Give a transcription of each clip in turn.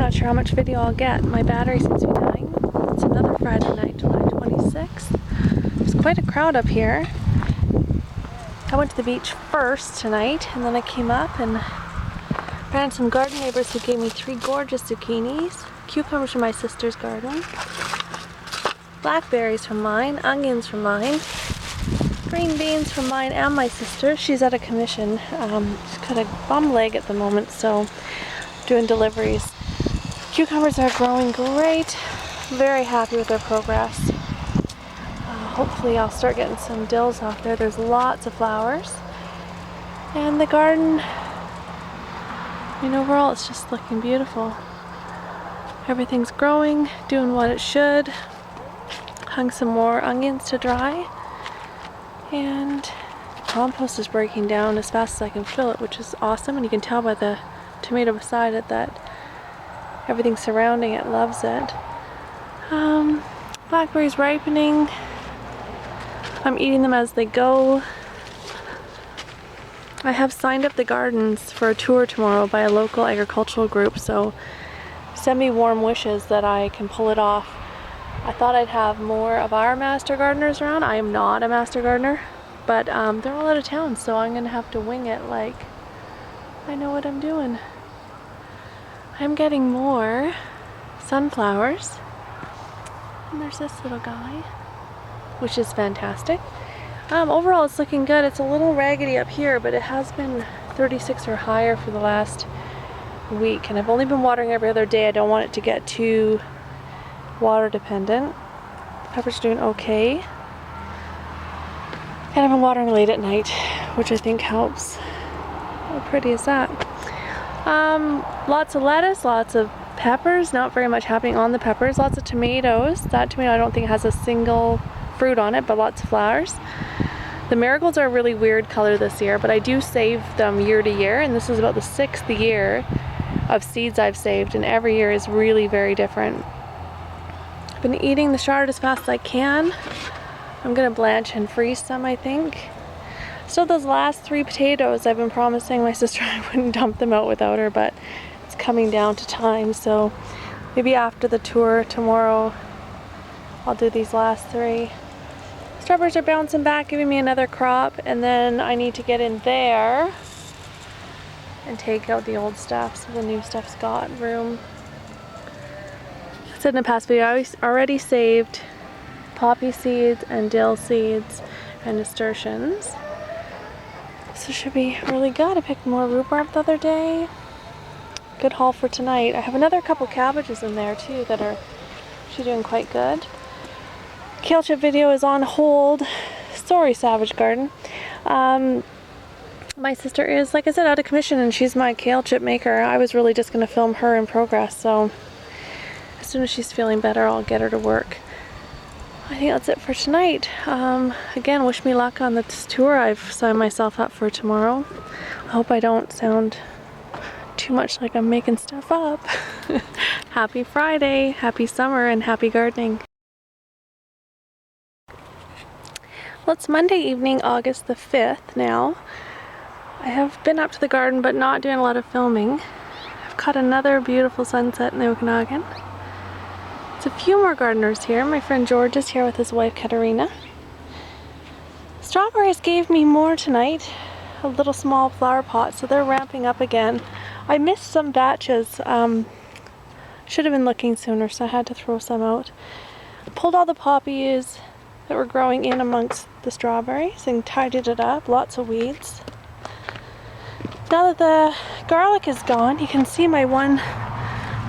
not sure how much video I'll get. My battery seems to be dying. It's another Friday night, July 26th. There's quite a crowd up here. I went to the beach first tonight, and then I came up and ran into some garden neighbors who gave me 3 gorgeous zucchinis, cucumbers from my sister's garden, blackberries from mine, onions from mine, green beans from mine and my sister. She's at a commission. She's got a bum leg at the moment, so doing deliveries. Cucumbers are growing great. Very happy with their progress. Hopefully I'll start getting some dills off there. There's lots of flowers. And the garden, overall it's just looking beautiful. Everything's growing, doing what it should. Hung some more onions to dry. And the compost is breaking down as fast as I can fill it, which is awesome. And you can tell by the tomato beside it that everything surrounding it loves it. Blackberries ripening. I'm eating them as they go. I have signed up the gardens for a tour tomorrow by a local agricultural group, so send me warm wishes that I can pull it off. I thought I'd have more of our master gardeners around. I am not a master gardener, but they're all out of town, so I'm gonna have to wing it like I know what I'm doing. I'm getting more sunflowers, and there's this little guy, which is fantastic. Overall it's looking good. It's a little raggedy up here, but it has been 36 or higher for the last week, and I've only been watering every other day. I don't want it to get too water dependent. Peppers are doing okay. And I've been watering late at night, which I think helps. How pretty is that? Lots of lettuce, lots of peppers, not very much happening on the peppers. Lots of tomatoes. That tomato I don't think has a single fruit on it, but lots of flowers. The marigolds are a really weird color this year, but I do save them year to year, and this is about the 6th year of seeds I've saved, and every year is really very different. I've been eating the chard as fast as I can. I'm gonna blanch and freeze some, I think. Still, those last 3 potatoes, I've been promising my sister I wouldn't dump them out without her, but it's coming down to time, so maybe after the tour tomorrow I'll do these last 3. Strawberries are bouncing back, giving me another crop, and then I need to get in there and take out the old stuff so the new stuff's got room. I said in a past video, I already saved poppy seeds and dill seeds and nasturtiums. So it should be really good. I picked more rhubarb the other day. Good haul for tonight. I have another couple cabbages in there too that are actually doing quite good. Kale chip video is on hold. Sorry, Savage Garden. My sister is, like I said, out of commission, and she's my kale chip maker. I was really just going to film her in progress, so as soon as she's feeling better, I'll get her to work. I think that's it for tonight. Again, wish me luck on this tour I've signed myself up for tomorrow. I hope I don't sound too much like I'm making stuff up. Happy Friday, happy summer, and happy gardening. Well, it's Monday evening, August the 5th now. I have been up to the garden, but not doing a lot of filming. I've caught another beautiful sunset in the Okanagan. There's a few more gardeners here. My friend George is here with his wife Katerina. Strawberries gave me more tonight, a little small flower pot, so they're ramping up again. I missed some batches. Should have been looking sooner, so I had to throw some out. Pulled all the poppies that were growing in amongst the strawberries and tidied it up. Lots of weeds. Now that the garlic is gone, you can see my one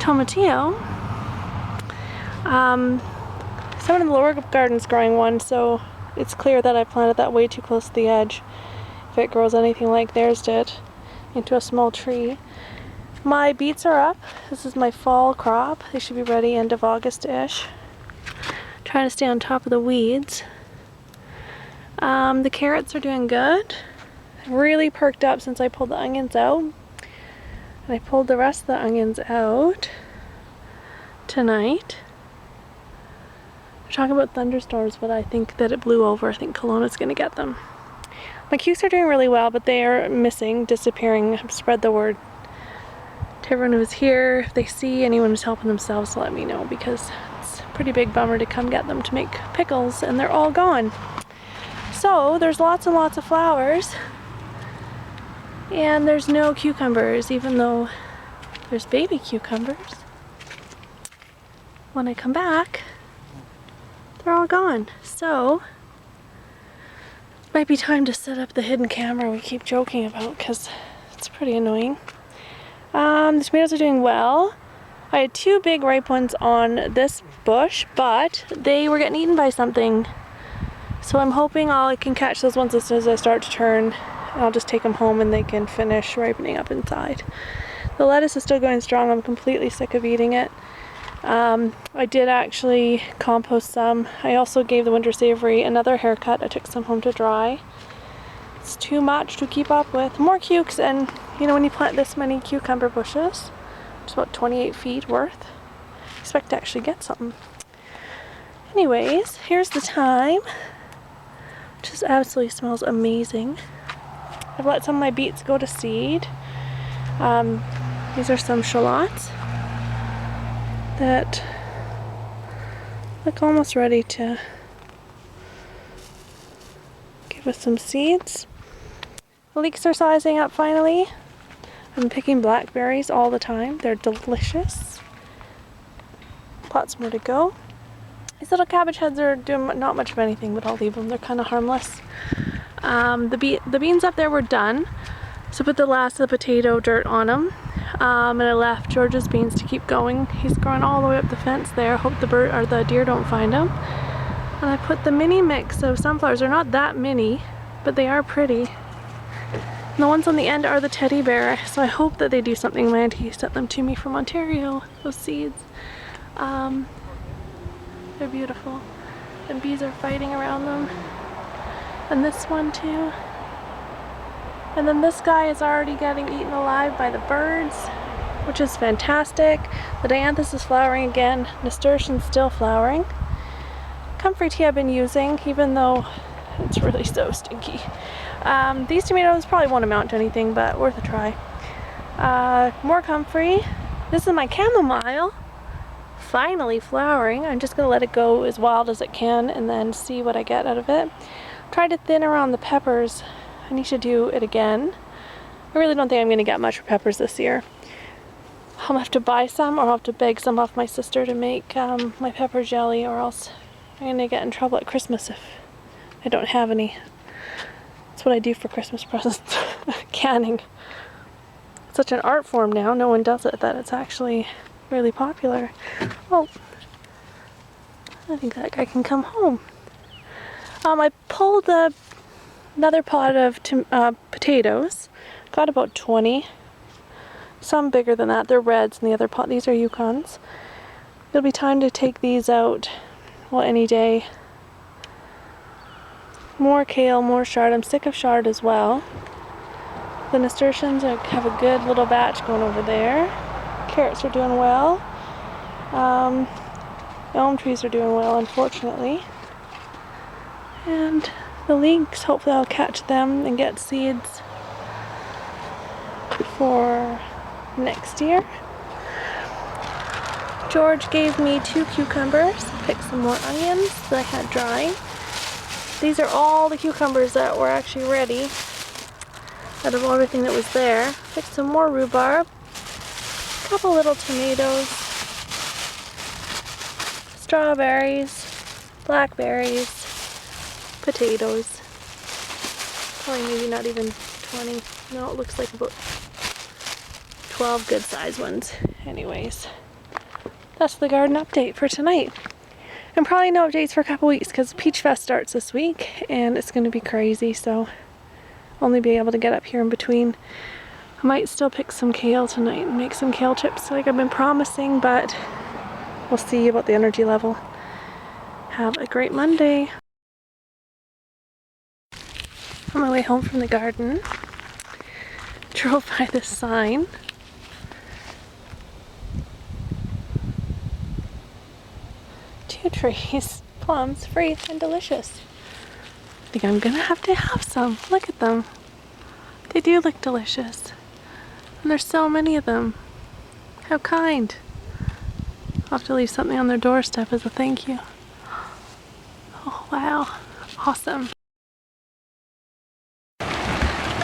tomatillo. Some of the lower garden's growing one, so it's clear that I planted that way too close to the edge. If it grows anything like theirs did, into a small tree. My beets are up. This is my fall crop. They should be ready end of August-ish. Trying to stay on top of the weeds. The carrots are doing good. Really perked up since I pulled the onions out. And I pulled the rest of the onions out tonight. We're talking about thunderstorms, but I think that it blew over. I think Kelowna's gonna get them. My cukes are doing really well, but they are missing, disappearing. I've spread the word everyone who's here, if they see anyone who's helping themselves, to let me know, because it's a pretty big bummer to come get them to make pickles and they're all gone. So there's lots and lots of flowers, and there's no cucumbers, even though there's baby cucumbers. When I come back, they're all gone. So might be time to set up the hidden camera we keep joking about, because it's pretty annoying. The tomatoes are doing well. I had 2 big ripe ones on this bush, but they were getting eaten by something. So I'm hoping I can catch those ones as soon as I start to turn. And I'll just take them home and they can finish ripening up inside. The lettuce is still going strong. I'm completely sick of eating it. I did actually compost some. I also gave the winter savory another haircut. I took some home to dry. It's too much to keep up with. More cukes, and you know, when you plant this many cucumber bushes, it's about 28 feet worth. Expect to actually get something. Anyways, here's the thyme. Just absolutely smells amazing. I've let some of my beets go to seed. These are some shallots that look almost ready to give us some seeds. The leeks are sizing up finally. I'm picking blackberries all the time. They're delicious. Lots more to go. These little cabbage heads are doing not much of anything, but I'll leave them. They're kind of harmless. The beans up there were done, so put the last of the potato dirt on them. And I left George's beans to keep going. He's growing all the way up the fence there. Hope the deer don't find him. And I put the mini mix of sunflowers. They're not that mini, but they are pretty. And the ones on the end are the teddy bear, so I hope that they do something. My auntie sent them to me from Ontario, those seeds. They're beautiful. And bees are fighting around them. And this one too. And then this guy is already getting eaten alive by the birds, which is fantastic. The dianthus is flowering again. Nasturtium's still flowering. Comfrey tea I've been using, even though it's really so stinky. These tomatoes probably won't amount to anything, but worth a try. More comfrey. This is my chamomile. Finally flowering. I'm just going to let it go as wild as it can and then see what I get out of it. Tried to thin around the peppers. I need to do it again. I really don't think I'm going to get much for peppers this year. I'll have to buy some, or I'll have to beg some off my sister to make my pepper jelly, or else I'm going to get in trouble at Christmas if I don't have any. That's what I do for Christmas presents. Canning. It's such an art form now, no one does it, that it's actually really popular. Oh, I think that guy can come home. I pulled another pot of potatoes. Got about 20. Some bigger than that. They're reds in the other pot. These are Yukons. It'll be time to take these out, well, any day. More kale, more chard. I'm sick of chard as well. The nasturtiums have a good little batch going over there. Carrots are doing well. Elm trees are doing well, unfortunately. And the leeks, hopefully I'll catch them and get seeds for next year. George gave me 2 cucumbers. Picked some more onions that I had drying. These are all the cucumbers that were actually ready out of everything that was there. Picked some more rhubarb. A couple little tomatoes. Strawberries. Blackberries. Potatoes. Probably maybe not even 20. No, it looks like about 12 good sized ones. Anyways, that's the garden update for tonight. And probably no updates for a couple weeks because Peach Fest starts this week and it's going to be crazy, so only be able to get up here in between. I might still pick some kale tonight and make some kale chips like I've been promising, but we'll see about the energy level. Have a great Monday. On my way home from the garden, drove by this sign. Two trees, plums, free and delicious. I think I'm gonna have to have some. Look at them. They do look delicious. And there's so many of them. How kind. I'll have to leave something on their doorstep as a thank you. Oh, wow. Awesome.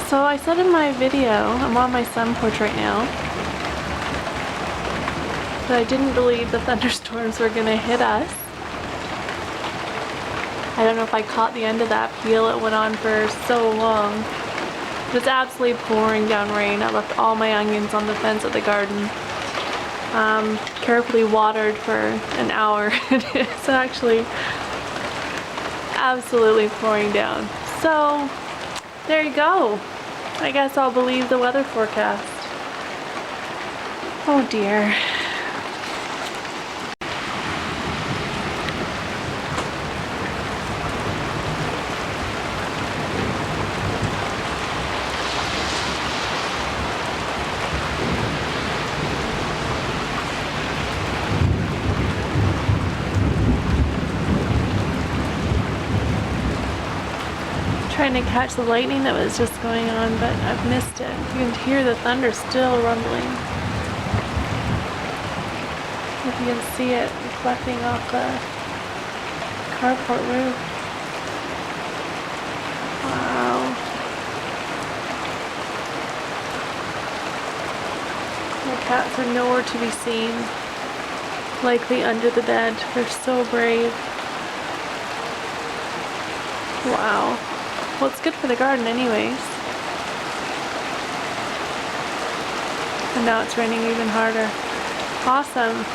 So I said in my video, I'm on my sun porch right now, that I didn't believe the thunderstorms were gonna hit us. I don't know if I caught the end of that peel. It went on for so long. It was absolutely pouring down rain. I left all my onions on the fence of the garden. Carefully watered for an hour. It's actually absolutely pouring down. So there you go. I guess I'll believe the weather forecast. Oh dear. Trying to catch the lightning that was just going on, but I've missed it. You can hear the thunder still rumbling. If you can see it reflecting off the carport roof. Wow. The cats are nowhere to be seen. Likely under the bed. They're so brave. Wow. Well, it's good for the garden anyways. And now it's raining even harder. Awesome.